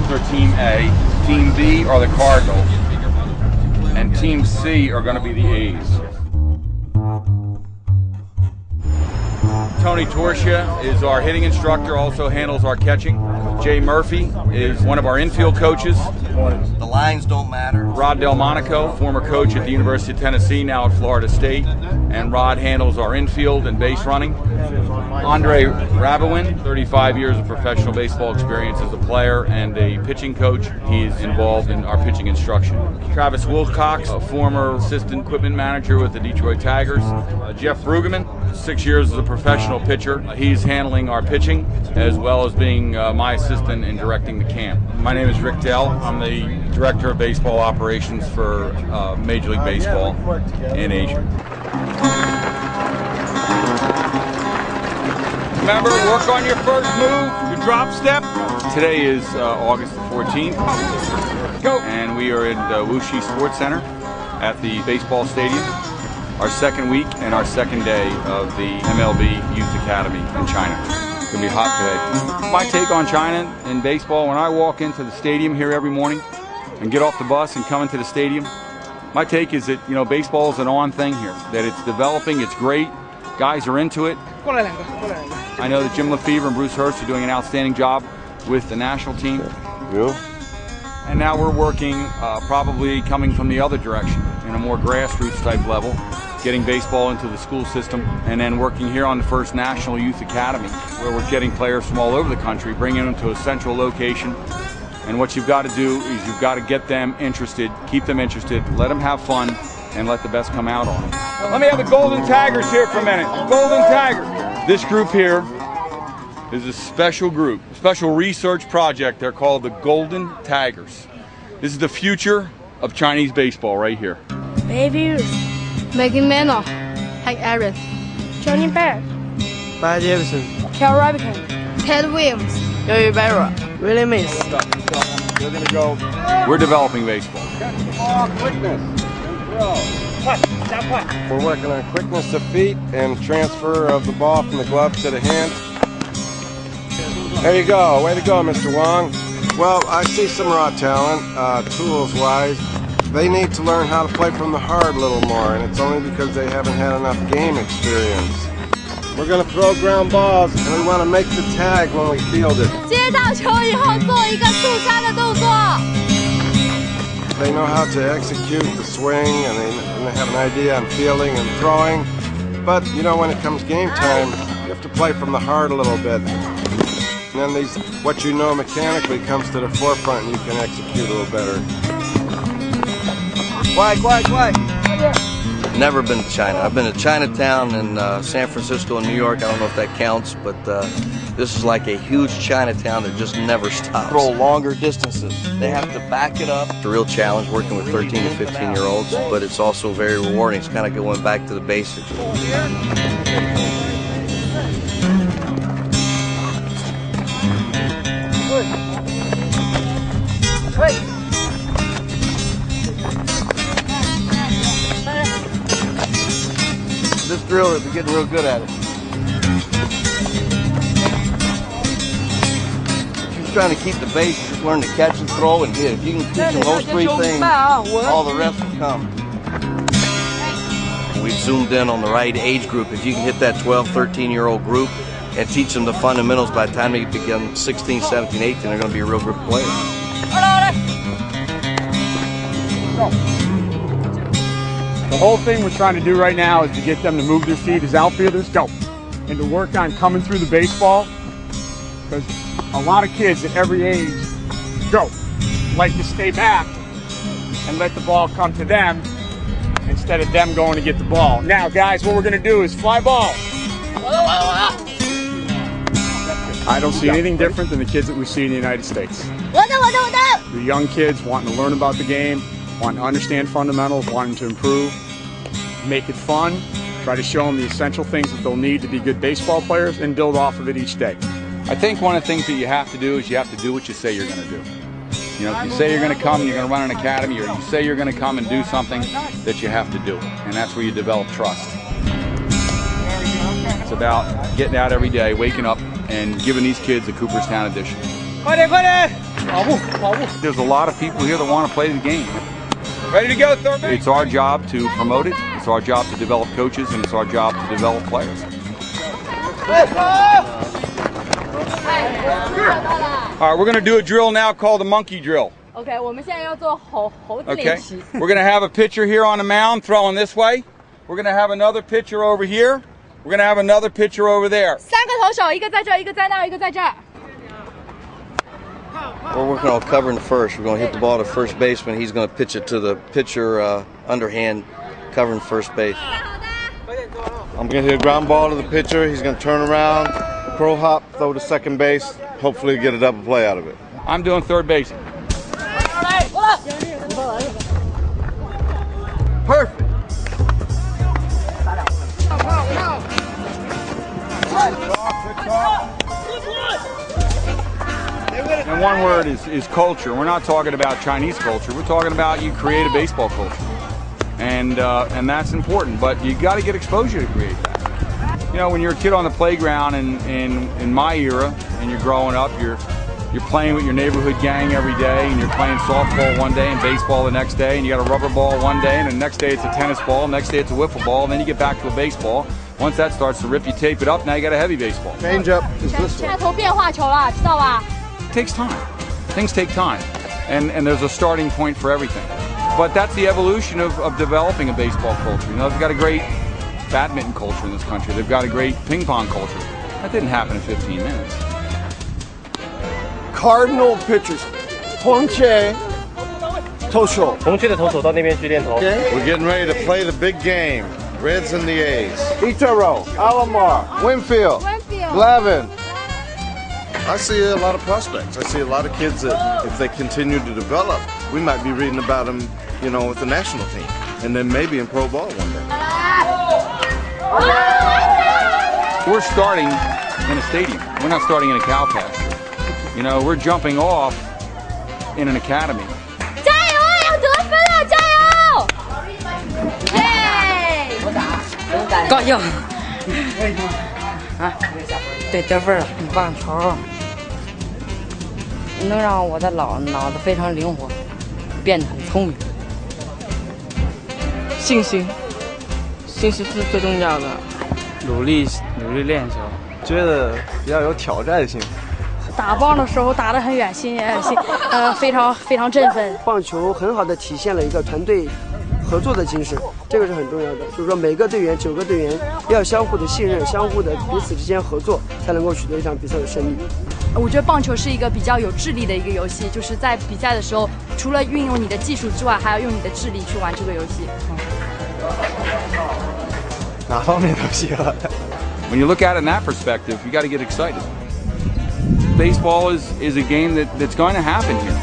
Angels are Team A, Team B are the Cardinals, and Team C are going to be the A's. Tony Torsia is our hitting instructor, also handles our catching. Jay Murphy is one of our infield coaches. The lines don't matter. Rod Delmonico, former coach at the University of Tennessee, now at Florida State, and Rod handles our infield and base running. Andre Rabowin, 35 years of professional baseball experience as a player and a pitching coach. He's involved in our pitching instruction. Travis Wilcox, a former assistant equipment manager with the Detroit Tigers. Jeff Brueggemann, 6 years as a professional pitcher. He's handling our pitching as well as being my assistant in directing the camp. My name is Rick Dell. I'm the Director of Baseball Operations for Major League Baseball in Asia. Remember, work on your first move, your drop step. Today is August the 14th. Go. And we are at Wuxi Sports Center at the baseball stadium. Our second week and our second day of the MLB Youth Academy in China. It's going to be hot today. My take on China in baseball, when I walk into the stadium here every morning and get off the bus and come into the stadium, my take is that, you know, baseball is an on thing here, that it's developing, it's great, guys are into it. I know that Jim Lefevre and Bruce Hurst are doing an outstanding job with the national team. Yeah. And now we're working probably coming from the other direction in a more grassroots type level, getting baseball into the school system, and then working here on the first National Youth Academy, where we're getting players from all over the country, bringing them to a central location. And what you've got to do is you've got to get them interested, keep them interested, let them have fun, and let the best come out on them. Let me have the Golden Tigers here for a minute. Golden Tigers. This group here is a special group, a special research project. They're called the Golden Tigers. This is the future of Chinese baseball right here. Baby Ruth, Maggie Mantle, Hank Aaron, Johnny Bear, Bud Davidson, Cal Ripken, Ted Williams, Yogi Berra, Willie Mays. We're going to go. We're developing baseball. Quickness. We're working on quickness of feet and transfer of the ball from the glove to the hand. There you go. Way to go, Mr. Wong. Well, I see some raw talent, tools-wise. They need to learn how to play from the heart a little more, and it's only because they haven't had enough game experience. We're going to throw ground balls, and we want to make the tag when we field it. 接到球以后做一个速杀的动作。 They know how to execute the swing, and they have an idea on fielding and throwing. But, you know, when it comes game time, you have to play from the heart a little bit. And then what you know mechanically comes to the forefront, and you can execute a little better. Quiet. Never been to China. I've been to Chinatown in San Francisco and New York. I don't know if that counts, but this is like a huge Chinatown that just never stops. Throw longer distances. They have to back it up. It's a real challenge working with 13 to 15-year-olds, but it's also very rewarding. It's kind of going back to the basics. This drill is getting real good at it. She's trying to keep the base, just learn to catch and throw and hit. If you can teach them those three things, all the rest will come. We've zoomed in on the right age group. If you can hit that 12, 13-year-old group and teach them the fundamentals, by the time they become 16, 17, 18, they're going to be a real group of players. The whole thing we're trying to do right now is to get them to move their feet as outfielders, go, and to work on coming through the baseball, because a lot of kids at every age, go, like to stay back and let the ball come to them instead of them going to get the ball. Now, guys, what we're going to do is fly ball. I don't see anything different than the kids that we see in the United States. The young kids wanting to learn about the game, wanting to understand fundamentals, wanting to improve, make it fun, try to show them the essential things that they'll need to be good baseball players, and build off of it each day. I think one of the things that you have to do is you have to do what you say you're going to do. You know, if you say you're going to come and you're going to run an academy, or you say you're going to come and do something, that you have to do it. And that's where you develop trust. It's about getting out every day, waking up, and giving these kids a Cooperstown edition. There's a lot of people here that want to play the game. Ready to go, third base? It's our job to promote it. It's our job to develop coaches, and it's our job to develop players. All right, we're going to do a drill now called the monkey drill. Okay, 我们现在要做猴子练习。 We're going to have a pitcher here on the mound throwing this way. We're going to have another pitcher over here. We're going to have another pitcher over there. 三个投手，一个在这儿，一个在那儿，一个在这儿。 We're working on covering first. We're going to hit the ball to first baseman. He's going to pitch it to the pitcher underhand, covering first base. I'm going to hit a ground ball to the pitcher. He's going to turn around, pro hop, throw to second base, hopefully get a double play out of it. I'm doing third base. Perfect. And one word is culture. We're not talking about Chinese culture. We're talking about you create a baseball culture. And that's important, but you got to get exposure to create that. You know, when you're a kid on the playground in my era and you're growing up, you're playing with your neighborhood gang every day, and you're playing softball one day and baseball the next day, and you got a rubber ball one day, and the next day it's a tennis ball, next day it's a wiffle ball, and then you get back to a baseball. Once that starts to rip, you tape it up, now you got a heavy baseball. Change up is this one. 现在投变化球了，知道吧？ It takes time. Things take time. And there's a starting point for everything. But that's the evolution of developing a baseball culture. You know, they've got a great badminton culture in this country. They've got a great ping pong culture. That didn't happen in 15 minutes. Cardinal pitchers. 红切投手. 红区的投手到那边去练投。 We're getting ready to play the big game. Reds and the A's. Itaro, Alomar, Winfield, Glavin. I see a lot of prospects. I see a lot of kids that, if they continue to develop, we might be reading about them, you know, with the national team, and then maybe in pro ball one day. We're starting in a stadium. We're not starting in a cow pasture. You know, we're jumping off in an academy. 加油，要得分了，加油！耶！高兴啊！对，得分了，棒球能让我的脑子非常灵活，变得很聪明。信心是最重要的。努力练球，觉得比较有挑战性。打棒的时候打得很远，非常振奋。棒球很好的体现了一个团队合作的精神，这个是很重要的。就是说，每个队员9个队员要相互的信任，相互的彼此之间合作，才能够取得一场比赛的胜利。我觉得棒球是一个比较有智力的一个游戏，就是在比赛的时候，除了运用你的技术之外，还要用你的智力去玩这个游戏。哪方面都行。When you look at it in that perspective, you got to get excited. Baseball is a game that's going to happen here.